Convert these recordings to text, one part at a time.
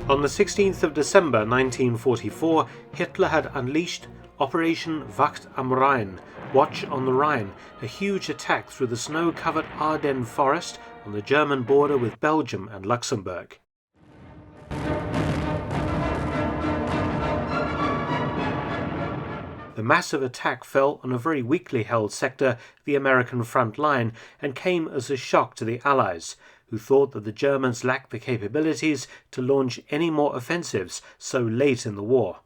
On the 16th of December 1944, Hitler had unleashed Operation Wacht am Rhein, Watch on the Rhine, a huge attack through the snow-covered Ardennes forest on the German border with Belgium and Luxembourg. The massive attack fell on a very weakly held sector, the American front line, and came as a shock to the Allies, who thought that the Germans lacked the capabilities to launch any more offensives so late in the war.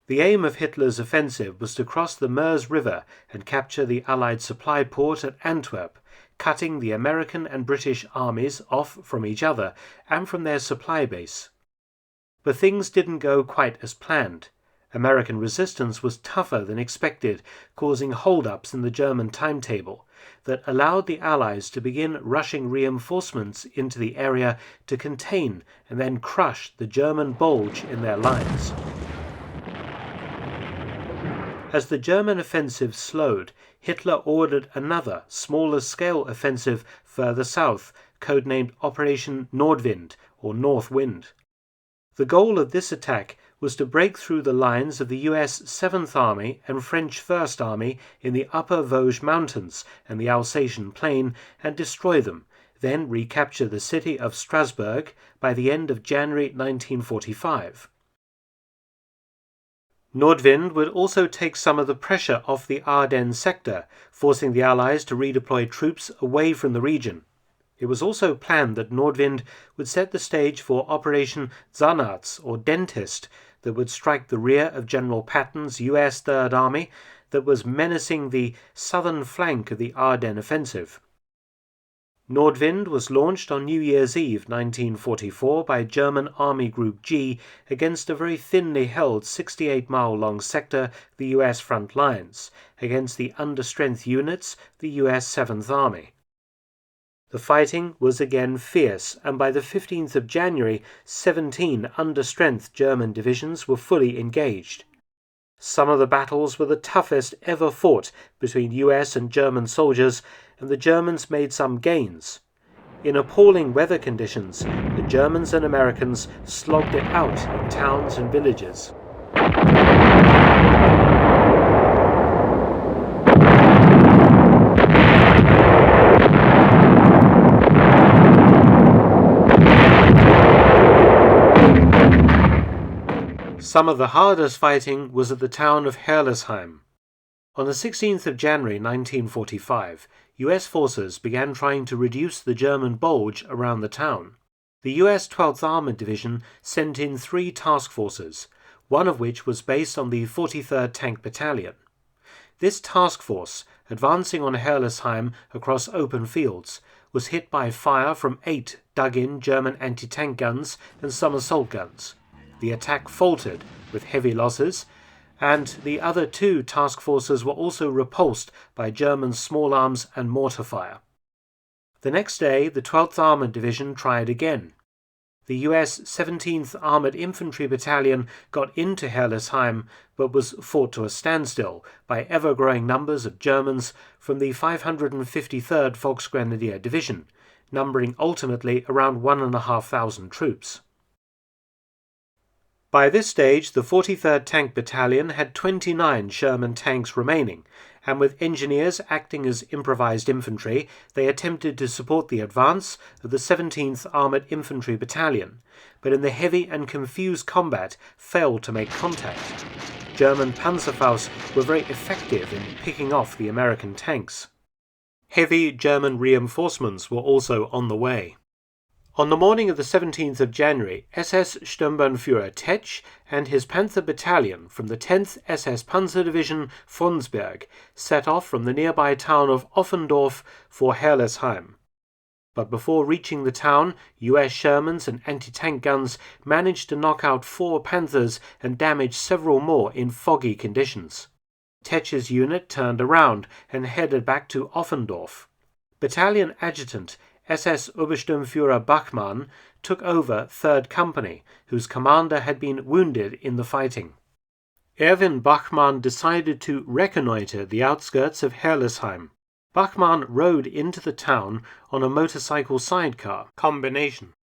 The aim of Hitler's offensive was to cross the Meuse River and capture the Allied supply port at Antwerp, cutting the American and British armies off from each other and from their supply base. But things didn't go quite as planned. American resistance was tougher than expected, causing hold-ups in the German timetable that allowed the Allies to begin rushing reinforcements into the area to contain and then crush the German bulge in their lines. As the German offensive slowed, Hitler ordered another, smaller-scale offensive further south, codenamed Operation Nordwind, or North Wind. The goal of this attack was to break through the lines of the US 7th Army and French 1st Army in the Upper Vosges Mountains and the Alsatian Plain and destroy them, then recapture the city of Strasbourg by the end of January 1945. Nordwind would also take some of the pressure off the Ardennes sector, forcing the Allies to redeploy troops away from the region. It was also planned that Nordwind would set the stage for Operation Zahnarzt, or Dentist, that would strike the rear of General Patton's US Third Army that was menacing the southern flank of the Ardennes offensive. Nordwind was launched on New Year's Eve 1944 by German Army Group G against a very thinly held 68-mile-long sector, the US front lines, against the understrength units, the US 7th Army. The fighting was again fierce, and by the 15th of January, 17 understrength German divisions were fully engaged. Some of the battles were the toughest ever fought between US and German soldiers, and the Germans made some gains. In appalling weather conditions, the Germans and Americans slogged it out in towns and villages. Some of the hardest fighting was at the town of Herrlisheim. On the 16th of January 1945, US forces began trying to reduce the German bulge around the town. The US 12th Armored Division sent in 3 task forces, one of which was based on the 43rd Tank Battalion. This task force, advancing on Herrlisheim across open fields, was hit by fire from 8 dug-in German anti-tank guns and some assault guns. The attack faltered with heavy losses, and the other 2 task forces were also repulsed by German small arms and mortar fire. The next day, the 12th Armored Division tried again. The US 17th Armored Infantry Battalion got into Herrlisheim, but was fought to a standstill by ever-growing numbers of Germans from the 553rd Volksgrenadier Division, numbering ultimately around 1,500 troops. By this stage, the 43rd Tank Battalion had 29 Sherman tanks remaining, and with engineers acting as improvised infantry, they attempted to support the advance of the 17th Armoured Infantry Battalion, but in the heavy and confused combat failed to make contact. German Panzerfaust were very effective in picking off the American tanks. Heavy German reinforcements were also on the way. On the morning of the 17th of January, SS Sturmbannführer Tetsch and his Panther Battalion from the 10th SS Panzer Division Fronsberg set off from the nearby town of Offendorf for Herrlisheim. But before reaching the town, US Shermans and anti-tank guns managed to knock out 4 Panthers and damage several more in foggy conditions. Tetsch's unit turned around and headed back to Offendorf. Battalion Adjutant SS Obersturmführer Bachmann took over 3rd Company, whose commander had been wounded in the fighting. Erwin Bachmann decided to reconnoitre the outskirts of Herrlisheim. Bachmann rode into the town on a motorcycle sidecar combination.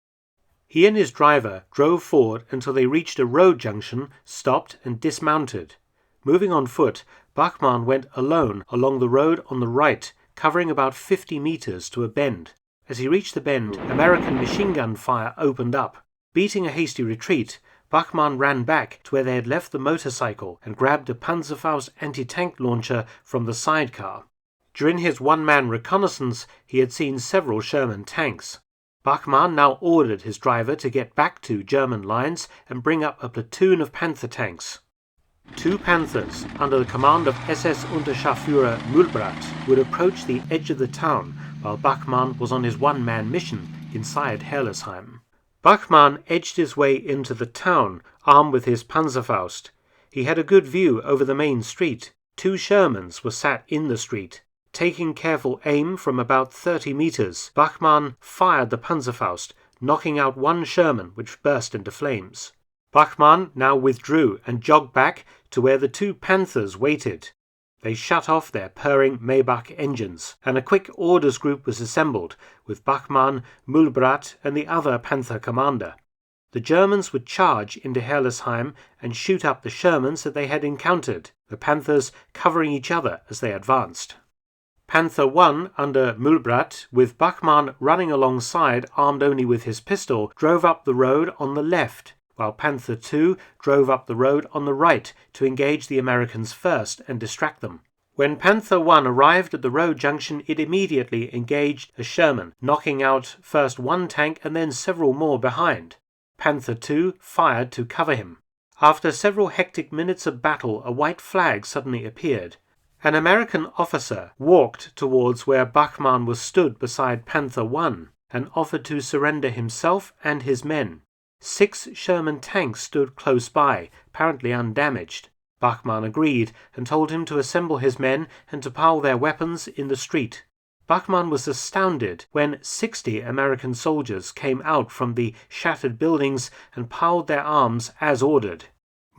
He and his driver drove forward until they reached a road junction, stopped and dismounted. Moving on foot, Bachmann went alone along the road on the right, covering about 50 meters to a bend. As he reached the bend, American machine gun fire opened up. Beating a hasty retreat, Bachmann ran back to where they had left the motorcycle and grabbed a Panzerfaust anti-tank launcher from the sidecar. During his one-man reconnaissance, he had seen several Sherman tanks. Bachmann now ordered his driver to get back to German lines and bring up a platoon of Panther tanks. 2 Panthers, under the command of SS Unterscharführer Mühlbratt, would approach the edge of the town, while Bachmann was on his one-man mission inside Herrlisheim. Bachmann edged his way into the town, armed with his Panzerfaust. He had a good view over the main street. 2 Shermans were sat in the street. Taking careful aim from about 30 meters, Bachmann fired the Panzerfaust, knocking out 1 Sherman, which burst into flames. Bachmann now withdrew and jogged back to where the 2 Panthers waited. They shut off their purring Maybach engines, and a quick orders group was assembled, with Bachmann, Mühlbratt, and the other Panther commander. The Germans would charge into Herrlisheim and shoot up the Shermans that they had encountered, the Panthers covering each other as they advanced. Panther 1, under Mühlbratt, with Bachmann running alongside, armed only with his pistol, drove up the road on the left, while Panther 2 drove up the road on the right to engage the Americans first and distract them. When Panther 1 arrived at the road junction, it immediately engaged a Sherman, knocking out first 1 tank and then several more behind. Panther 2 fired to cover him. After several hectic minutes of battle, a white flag suddenly appeared. An American officer walked towards where Bachmann was stood beside Panther 1 and offered to surrender himself and his men. 6 Sherman tanks stood close by, apparently undamaged. Bachmann agreed and told him to assemble his men and to pile their weapons in the street. Bachmann was astounded when 60 American soldiers came out from the shattered buildings and piled their arms as ordered.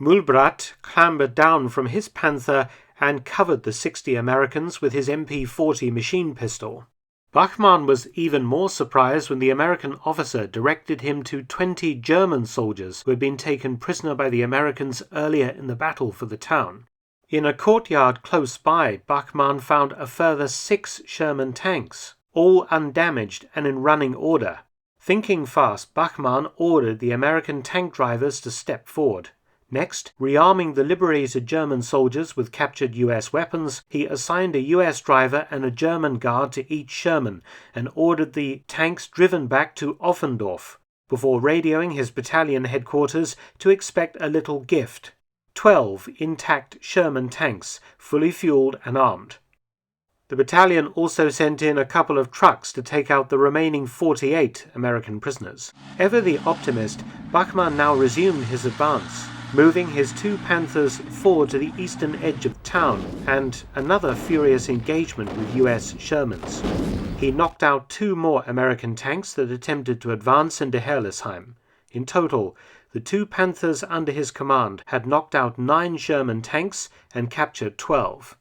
Mühlbratt clambered down from his Panther and covered the 60 Americans with his MP-40 machine pistol. Bachmann was even more surprised when the American officer directed him to 20 German soldiers who had been taken prisoner by the Americans earlier in the battle for the town. In a courtyard close by, Bachmann found a further 6 Sherman tanks, all undamaged and in running order. Thinking fast, Bachmann ordered the American tank drivers to step forward. Next, rearming the liberated German soldiers with captured US weapons, he assigned a US driver and a German guard to each Sherman and ordered the tanks driven back to Offendorf, before radioing his battalion headquarters to expect a little gift: 12 intact Sherman tanks, fully fueled and armed. The battalion also sent in a couple of trucks to take out the remaining 48 American prisoners. Ever the optimist, Bachmann now resumed his advance, moving his 2 Panthers forward to the eastern edge of town, and another furious engagement with US Shermans. He knocked out 2 more American tanks that attempted to advance into Herrlisheim. In total, the 2 Panthers under his command had knocked out 9 Sherman tanks and captured 12.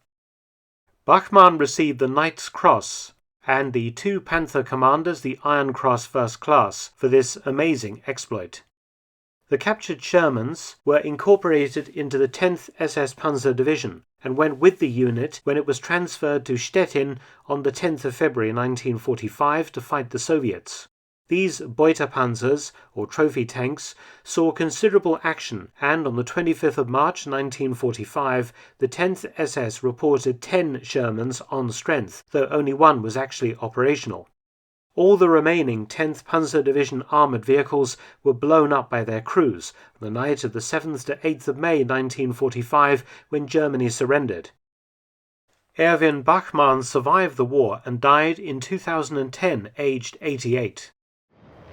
Bachmann received the Knight's Cross, and the 2 Panther commanders the Iron Cross First Class, for this amazing exploit. The captured Shermans were incorporated into the 10th SS Panzer Division and went with the unit when it was transferred to Stettin on the 10th of February 1945 to fight the Soviets. These Beutepanzers, or trophy tanks, saw considerable action, and on the 25th of March 1945, the 10th SS reported 10 Shermans on strength, though only 1 was actually operational. All the remaining 10th Panzer Division armoured vehicles were blown up by their crews on the night of the 7th to 8th of May 1945, when Germany surrendered. Erwin Bachmann survived the war and died in 2010, aged 88.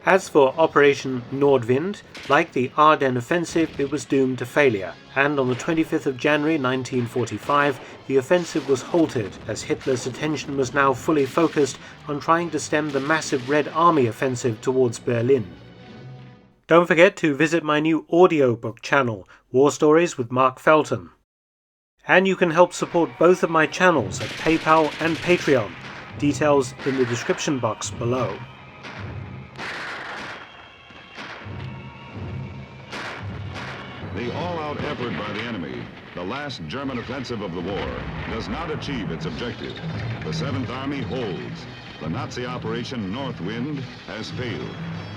As for Operation Nordwind, like the Ardennes offensive, it was doomed to failure, and on the 25th of January 1945, the offensive was halted as Hitler's attention was now fully focused on trying to stem the massive Red Army offensive towards Berlin. Don't forget to visit my new audiobook channel, War Stories with Mark Felton. And you can help support both of my channels at PayPal and Patreon. Details in the description box below. The all-out effort by the enemy, the last German offensive of the war, does not achieve its objective. The 7th Army holds. The Nazi operation Nordwind has failed.